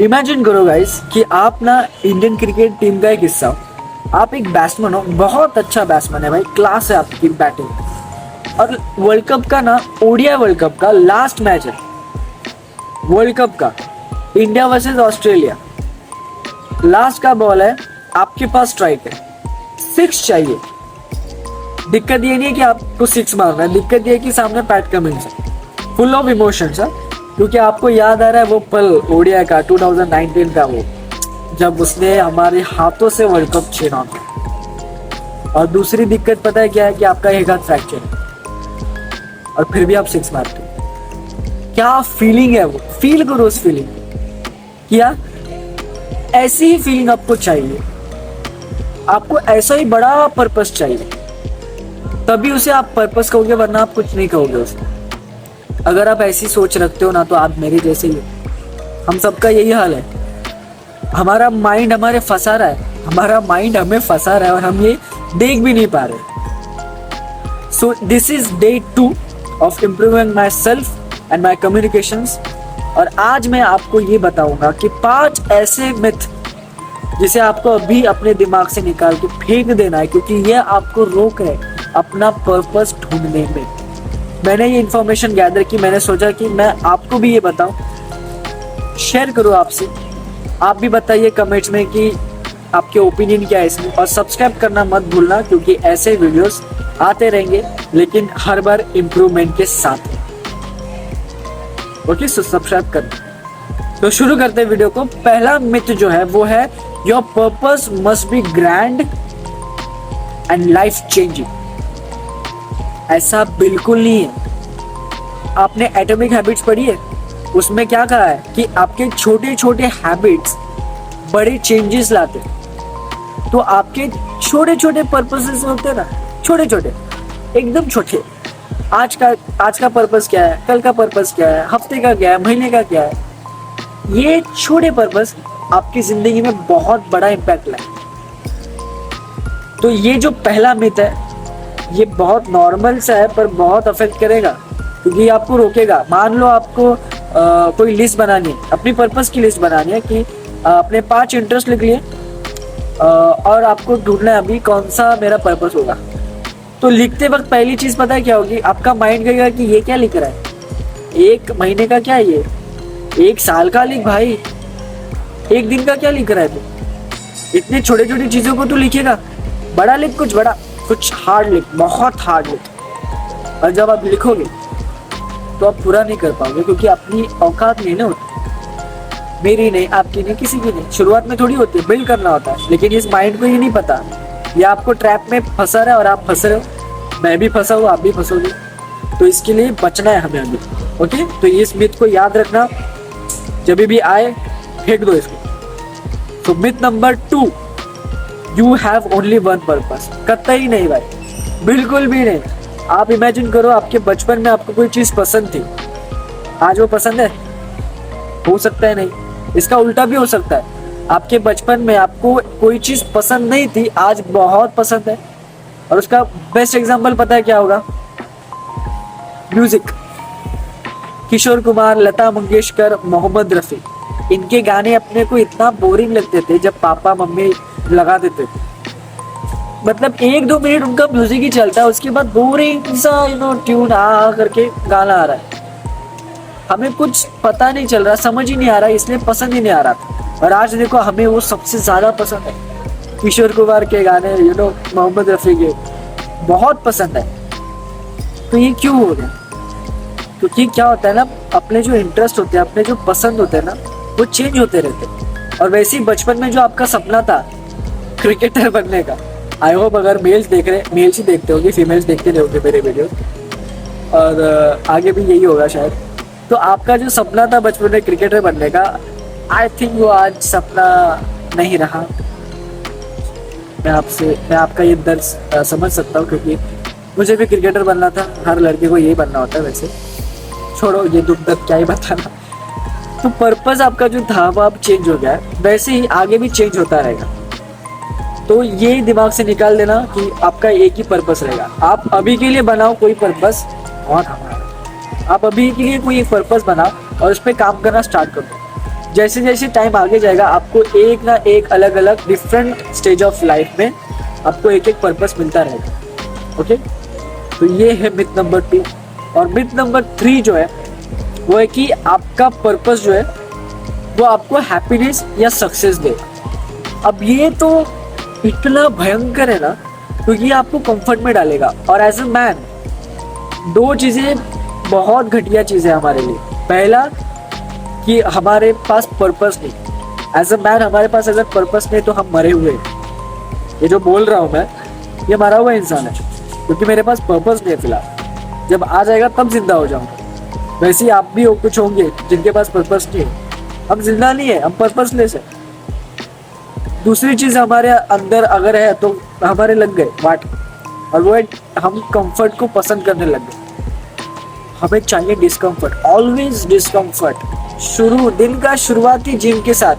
Imagine करो guys कि आप ना इंडियन क्रिकेट टीम का एक हिस्सा हो। आप एक बैट्समैन हो, बहुत अच्छा बैट्समैन है भाई, क्लास है आपकी बैटिंग। और वर्ल्ड कप का ना, ओडीआई वर्ल्ड कप का लास्ट मैच है वर्ल्ड कप का, इंडिया वर्सेस ऑस्ट्रेलिया। लास्ट का बॉल है, आपके पास स्ट्राइक है, 6 चाहिए। दिक्कत ये नहीं है कि आपको 6 मारना है, दिक्कत ये है कि सामने पैट कमिंस है, फुल ऑफ इमोशंस है, क्योंकि आपको याद आ रहा है वो पल ओडीआई का 2019 का, वो जब उसने हमारे हाथों से वर्ल्ड कप छीना था। और दूसरी दिक्कत पता है क्या है कि आपका एक हाथ फ्रैक्चर है और फिर भी आप 6 मारते हो। क्या फीलिंग है वो, फील करो उस फीलिंग क्या। ऐसी ही फीलिंग आपको चाहिए, आपको ऐसा ही बड़ा पर्पस चाहिए, तभी उसे आप पर्पस कहोगे, वरना आप कुछ नहीं कहोगे उसे। अगर आप ऐसी सोच रखते हो ना, तो आप मेरे जैसे ही हो। हम सबका यही हाल है, हमारा माइंड हमें फंसा रहा है और हम ये देख भी नहीं पा रहे। So this is day 2 of improving my self and my communications. और आज मैं आपको ये बताऊंगा कि 5 ऐसे मिथ जिसे आपको अभी अपने दिमाग से निकाल के फेंक देना है, क्योंकि ये आपको रोक रहे अपना पर्पस ढूंढने में। मैंने ये इन्फॉर्मेशन गैदर की, मैंने सोचा कि मैं आपको भी ये बताऊं, शेयर करूं आपसे। आप भी बताइए कमेंट्स में कि आपके ओपिनियन क्या है इसमें, और सब्सक्राइब करना मत भूलना, क्योंकि ऐसे वीडियोस आते रहेंगे, लेकिन हर बार इम्प्रूवमेंट के साथ। ओके, सो सब्सक्राइब करना। तो शुरू करते हैं वीडियो को। पहला मिथ जो है वो है, your purpose must be grand and life changing. ऐसा बिल्कुल नहीं है। आपने एटॉमिक हैबिट्स पढ़ी है, उसमें क्या कहा है कि आपके छोटे छोटे हैबिट्स बड़े चेंजेस लाते हैं। तो आपके छोटे छोटे पर्पसेस होते हैं ना, छोटे छोटे, एकदम छोटे। आज का पर्पस क्या है, कल का पर्पस क्या है, हफ्ते का क्या है, महीने का क्या है। ये छोटे पर्पस आपकी जिंदगी में बहुत बड़ा इम्पैक्ट लाए। तो ये जो पहला मिथ है, ये बहुत नॉर्मल सा है, पर बहुत अफेक्ट करेगा, क्योंकि आपको रोकेगा। मान लो आपको कोई लिस्ट बनानी है, अपनी पर्पस की लिस्ट बनानी है कि अपने 5 इंटरेस्ट लिख लिए, और आपको ढूंढना है अभी कौन सा मेरा पर्पस होगा। तो लिखते वक्त पहली चीज पता है क्या होगी, आपका माइंड कहेगा कि ये क्या लिख रहा है, 1 महीने का क्या है ये, 1 साल का लिख भाई, 1 दिन का क्या लिख रहा है तू। इतनी छोटी छोटी चीजों को तू लिखेगा, बड़ा लिख, कुछ बड़ा, कुछ हार्ड लिख, बहुत हार्ड लिख। और जब आप लिखोगे तो आप पूरा नहीं कर पाओगे, क्योंकि अपनी औकात नहीं ना होती, मेरी नहीं, आपकी नहीं, किसी की नहीं। शुरुआत में थोड़ी होती है, बिल्ड करना होता है, लेकिन इस माइंड को ये नहीं पता, ये आपको ट्रैप में फंसा रहा है और आप फंस रहे हो, मैं भी फंसा हूँ, आप भी फंसोगे। तो इसके लिए बचना है हमें अभी। ओके, तो इस मिथ को याद रखना, जब भी आए फेंक दो इसको। तो myth number 2, you have only 1 purpose. कतई नहीं भाई, बिल्कुल भी नहीं। आप इमेजिन करो, आपके बचपन में आपको कोई चीज पसंद थी, आज वो पसंद है? हो सकता है नहीं। इसका उल्टा भी हो सकता है, आपके बचपन में आपको कोई चीज पसंद नहीं थी, आज बहुत पसंद है। और उसका बेस्ट एग्जांपल पता है क्या होगा? म्यूजिक। किशोर कुमार, लता मंगेशकर, मोहम्मद रफी, इनके गाने अपने को इतना बोरिंग लगते थे जब पापा मम्मी लगा देते थे। मतलब 1-2 मिनट उनका म्यूजिक ही चलता है, उसके बाद बोरिंग सा ट्यून आ करके गाना आ रहा है, हमें कुछ पता नहीं चल रहा, समझ ही नहीं आ रहा, इसलिए पसंद ही नहीं आ रहा था। और आज देखो हमें वो सबसे ज्यादा पसंद है, किशोर कुमार के गाने, मोहम्मद रफी के बहुत पसंद है। तो ये क्यों हो गया? क्योंकि क्या होता है ना, अपने जो इंटरेस्ट होते हैं, अपने जो पसंद होते हैं ना, वो चेंज होते रहते हैं। और वैसे ही बचपन में जो आपका सपना था क्रिकेटर बनने का, आई होप अगर मेल्स देख रहे, मेल्स ही देखते होंगे, फीमेल्स देखते नहीं होंगे मेरे वीडियो, और आगे भी यही होगा शायद। तो आपका जो सपना था बचपन में क्रिकेटर बनने का, आई थिंक वो आज सपना नहीं रहा। मैं आपका ये दर्द समझ सकता हूँ, क्योंकि मुझे भी क्रिकेटर बनना था, हर लड़के को यही बनना होता है। वैसे छोड़ो ये दुख दर्द, क्या ही बताना। तो पर्पस आपका जो था वो अब चेंज हो गया है, वैसे ही आगे भी चेंज होता रहेगा। तो ये दिमाग से निकाल देना कि आपका एक ही पर्पस रहेगा। आप अभी के लिए बनाओ कोई पर्पस, बहुत हमारा, आप अभी के लिए कोई एक पर्पस बनाओ और उस पर काम करना स्टार्ट कर दो। जैसे जैसे टाइम आगे जाएगा आपको एक ना एक अलग अलग डिफरेंट स्टेज ऑफ लाइफ में आपको एक एक पर्पस मिलता रहेगा। ओके, तो ये है मिथ नंबर 2। और मिथ नंबर 3 जो है वो है कि आपका पर्पस जो है वो आपको हैप्पीनेस या सक्सेस दे। अब ये तो इतना भयंकर है ना, क्योंकि ये आपको कंफर्ट में डालेगा। और एज अ मैन 2 चीज़ें बहुत घटिया चीज़ें हमारे लिए। पहला कि हमारे पास पर्पस नहीं। एज अ मैन हमारे पास अगर पर्पस नहीं तो हम मरे हुए हैं। ये जो बोल रहा हूँ मैं, ये मरा हुआ इंसान है, क्योंकि मेरे पास पर्पस नहीं है फिलहाल। जब आ जाएगा तब जिंदा हो जाऊंगा। वैसे ही आप भी हो, कुछ होंगे जिनके पास पर्पस नहीं है। हम जिंदा नहीं है, हम पर्पसलेस है। दूसरी चीज हमारे अंदर अगर है तो हमारे लग गए वाट, और वो है हम कंफर्ट को पसंद करने लग गए। हमें चाहिए डिस्कम्फर्ट, ऑलवेज डिस्कम्फर्ट। दिन का शुरुआती जिम के साथ,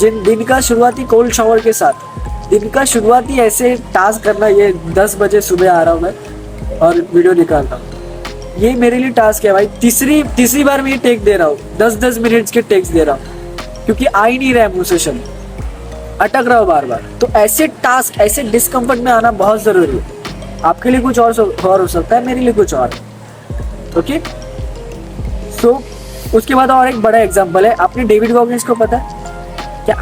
दिन का शुरुआती कोल्ड शावर के साथ, दिन का शुरुआती ऐसे टास्क करना। ये 10 बजे सुबह आ रहा हूँ मैं और वीडियो निकाल रहा हूँ। ये मेरे लिए टास्क है भाई। तीसरी बार मैं ये टेक दे रहा हूँ, 10-10 मिनट्स के टेक्स दे रहा हूँ, क्योंकि आ ही नहीं रहा है मुंह से शब्द, अटक रहा हूँ बार बार। तो ऐसे टास्क, ऐसे डिस्कम्फर्ट में आना बहुत जरूरी है। आपके लिए कुछ और हो सकता है, मेरे लिए कुछ और। ओके, सो उसके बाद और एक बड़ा एग्जांपल है। आपने डेविड गॉगिंस को पता है क्या?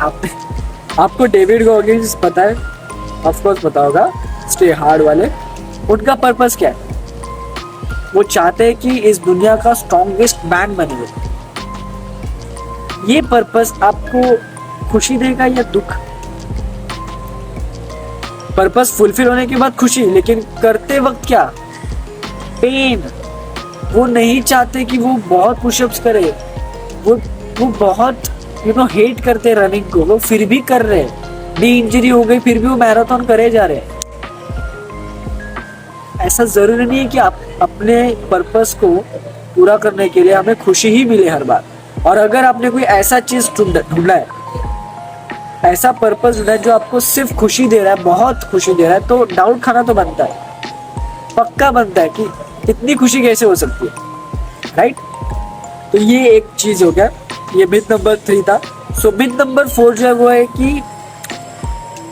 आपको डेविड गॉगिंस पता है? ऑफ कोर्स पता होगा, स्टे हार्ड वाले। उनका पर्पस क्या है? वो चाहते हैं कि इस दुनिया का स्ट्रॉन्गेस्ट मैन बने। ये पर्पस आपको खुशी देगा या दुख? पर्पस फुलफिल होने के बाद खुशी, लेकिन करते वक्त क्या? पेन। वो नहीं चाहते कि वो बहुत पुशअप्स करे, वो बहुत हेट करते रनिंग को, वो फिर भी कर रहे हैं। नी इंजरी हो गई फिर भी वो मैराथन करे जा रहे हैं। ऐसा जरूरी नहीं है कि आप अपने पर्पस को पूरा करने के लिए हमें खुशी ही मिले हर बार। और अगर आपने कोई ऐसा चीज ढूंढा है, ऐसा पर्पस ढूंढा है जो आपको सिर्फ खुशी दे रहा है, बहुत खुशी दे रहा है, तो डाउट खाना तो बनता है, पक्का बनता है कि इतनी खुशी कैसे हो सकती है, राइट? तो ये एक चीज हो गया, ये मिथ नंबर 3 था। सो मिथ नंबर 4 जो है वो है कि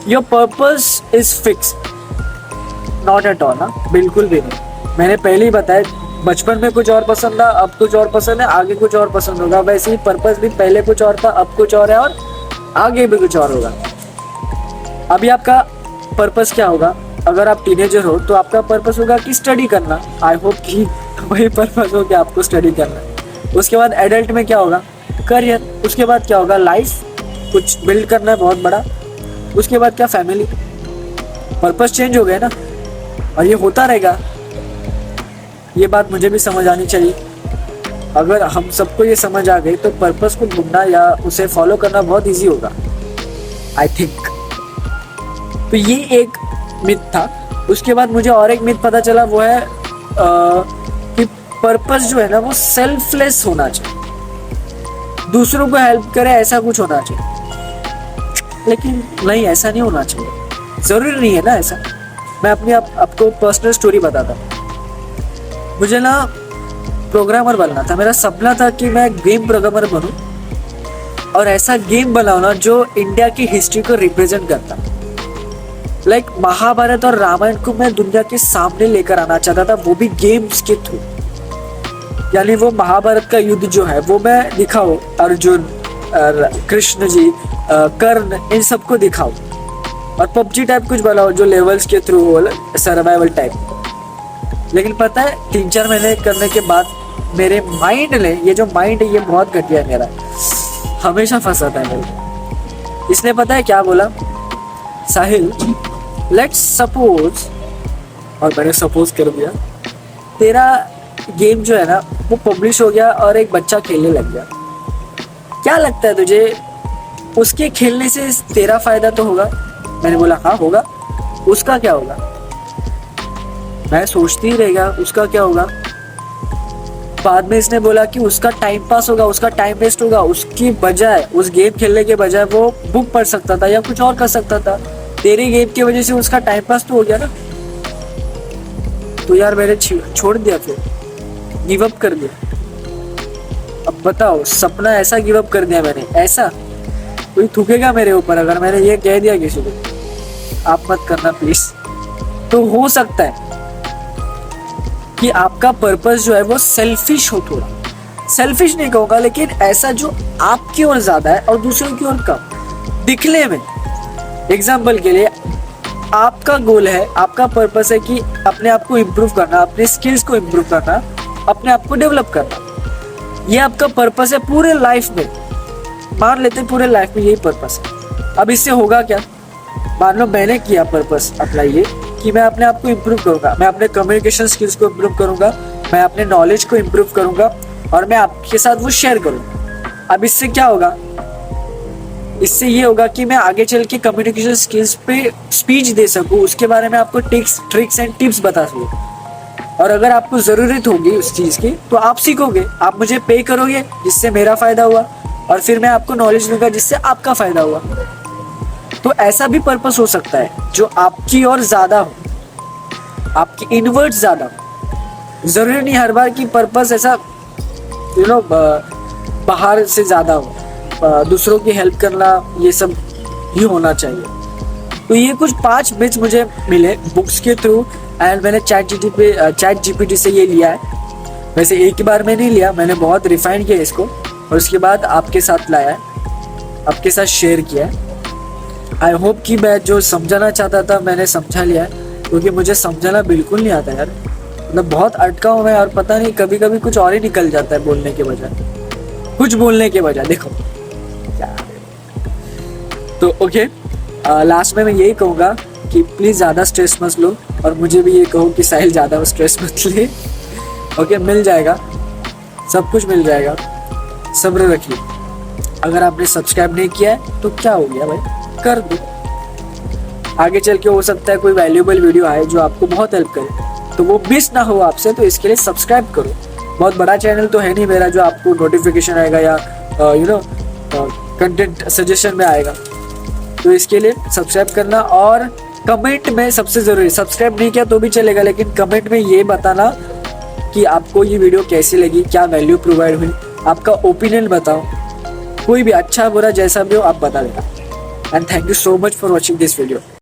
your purpose is fix. Not at all ना, बिल्कुल भी नहीं। मैंने पहले ही बताया, बचपन में कुछ और पसंद था, अब कुछ और पसंद है, आगे कुछ और पसंद होगा। वैसे ही पर्पस भी पहले कुछ और था, अब कुछ और है, और आगे भी कुछ और होगा। अभी आपका पर्पस क्या होगा? अगर आप टीनेजर हो तो आपका पर्पस होगा कि स्टडी करना। आई होप कि वही पर्पस हो कि आपको स्टडी करना। उसके बाद एडल्ट में क्या होगा? करियर। उसके बाद क्या होगा? लाइफ, कुछ बिल्ड करना है बहुत बड़ा। उसके बाद क्या? फैमिली। पर्पस चेंज हो गया ना, और ये होता रहेगा। ये बात मुझे भी समझ आनी चाहिए। अगर हम सबको ये समझ आ गई तो पर्पस को ढूंढना या उसे फॉलो करना बहुत इजी होगा, आई थिंक। तो ये एक मिथ था। उसके बाद मुझे और एक मिथ पता चला, वो है कि पर्पस जो है ना वो सेल्फलेस होना चाहिए, दूसरों को हेल्प करे, ऐसा कुछ होना चाहिए। लेकिन नहीं, ऐसा नहीं होना चाहिए, जरूरी नहीं है ना ऐसा। मैं अपनी आपको पर्सनल स्टोरी बताता हूँ। मुझे ना प्रोग्रामर बनना था। मेरा सपना था कि मैं गेम प्रोग्रामर बनूं और ऐसा गेम बनाऊं ना जो इंडिया की हिस्ट्री को रिप्रेजेंट करता। लाइक महाभारत और रामायण को मैं दुनिया के सामने लेकर आना चाहता था, वो भी गेम्स के थ्रू। यानी वो महाभारत का युद्ध जो है वो मैं दिखाऊं, अर्जुन, कृष्ण जी, कर्ण, इन सबको दिखाऊं। और पबजी टाइप कुछ बनाओ जो लेवल्स के थ्रू हो, सर्वाइवल टाइप। लेकिन पता है 3-4 महीने करने के बाद मेरे माइंड ने, ये जो माइंड है ये बहुत घटिया है मेरा, हमेशा फंसाता है मेरे। इसने पता है क्या बोला? साहिल, लेट्स सपोज, और मैंने सपोज कर दिया, तेरा गेम जो है ना वो पब्लिश हो गया और एक बच्चा खेलने लग गया। क्या लगता है तुझे, उसके खेलने से तेरा फायदा तो होगा? मैंने बोला हाँ होगा। उसका क्या होगा? मैं सोचती ही रहेगा उसका क्या होगा। बाद में इसने बोला कि उसका टाइम पास होगा, उसका टाइम वेस्ट होगा। उसकी बजाय, उस गेम खेलने के बजाय वो बुक पढ़ सकता था या कुछ और कर सकता था। तेरी गेम की वजह से उसका टाइम पास तो हो गया ना। तो यार मैंने छोड़ दिया, फिर गिव अप कर दिया। अब बताओ, सपना ऐसा गिव अप कर दिया मैंने, ऐसा कोई थूकेगा मेरे ऊपर अगर मैंने ये कह दिया किसी को, आप मत करना प्लीज। तो हो सकता है कि आपका पर्पस जो है वो सेल्फिश हो, थोड़ा सेल्फिश नहीं कहूंगा, लेकिन ऐसा जो आपकी ओर ज्यादा है और दूसरों की ओर कम दिखने में। एग्जाम्पल के लिए, आपका गोल है, आपका पर्पस है कि अपने आप को इम्प्रूव करना, अपने स्किल्स को इम्प्रूव करना, अपने आप को डेवलप करना। ये आपका पर्पस है पूरे लाइफ में, मान लेते हैं पूरे लाइफ में यही पर्पस है। अब इससे होगा क्या, मान लो मैंने किया पर्पस अप्लाई ये कि मैं अपने आप को इम्प्रूव करूंगा, मैं अपने कम्युनिकेशन स्किल्स को इम्प्रूव करूंगा, मैं अपने नॉलेज को इम्प्रूव करूंगा और मैं आपके साथ वो शेयर करूंगा। अब इससे क्या होगा, इससे ये होगा कि मैं आगे चल के कम्युनिकेशन स्किल्स पे स्पीच दे सकूं, उसके बारे में आपको ट्रिक्स एंड टिप्स बता सकूं। और अगर आपको जरूरत होगी उस चीज की तो आप सीखोगे, आप मुझे पे करोगे जिससे मेरा फायदा हुआ, और फिर मैं आपको नॉलेज दूंगा जिससे आपका फायदा हुआ। तो ऐसा भी पर्पस हो सकता है जो आपकी और ज्यादा हो, आपकी इनवर्ट ज्यादा हो। जरूरी नहीं हर बार की पर्पस ऐसा बाहर से ज्यादा हो, दूसरों की हेल्प करना ये सब ही होना चाहिए। तो ये कुछ 5 मिथ्स मुझे मिले बुक्स के थ्रू, एंड मैंने चैट जीपीटी से ये लिया है। वैसे एक ही बार में नहीं लिया, मैंने बहुत रिफाइन किया इसको और उसके बाद आपके साथ लाया है, आपके साथ शेयर किया है। आई होप कि मैं जो समझाना चाहता था मैंने समझा लिया है, क्योंकि मुझे समझाना बिल्कुल नहीं आता यार, मतलब बहुत अटका हूँ मैं, और पता नहीं कभी कभी कुछ और ही निकल जाता है बोलने के बजाय, कुछ बोलने के बजाय। देखो तो ओके, लास्ट में मैं यही कहूँगा कि प्लीज़ ज़्यादा स्ट्रेस मत लो, और मुझे भी ये कहो कि साहिल ज़्यादा स्ट्रेस मत ले। ओके, मिल जाएगा, सब कुछ मिल जाएगा, सब्र रखिए। अगर आपने सब्सक्राइब नहीं किया है तो क्या हो गया भाई, कर दो। आगे चल के हो सकता है कोई वैल्यूएबल वीडियो आए जो आपको बहुत हेल्प करे, तो वो मिस ना हो आपसे, तो इसके लिए सब्सक्राइब करो। बहुत बड़ा चैनल तो है नहीं मेरा जो आपको नोटिफिकेशन आएगा या कंटेंट सजेशन में आएगा, तो इसके लिए सब्सक्राइब करना। और कमेंट में सबसे ज़रूरी, सब्सक्राइब नहीं किया तो भी चलेगा, लेकिन कमेंट में ये बताना कि आपको ये वीडियो कैसी लगी, क्या वैल्यू प्रोवाइड हुई, आपका ओपिनियन बताओ, कोई भी अच्छा बुरा जैसा भी हो आप बता देना। And thank you so much for watching this video.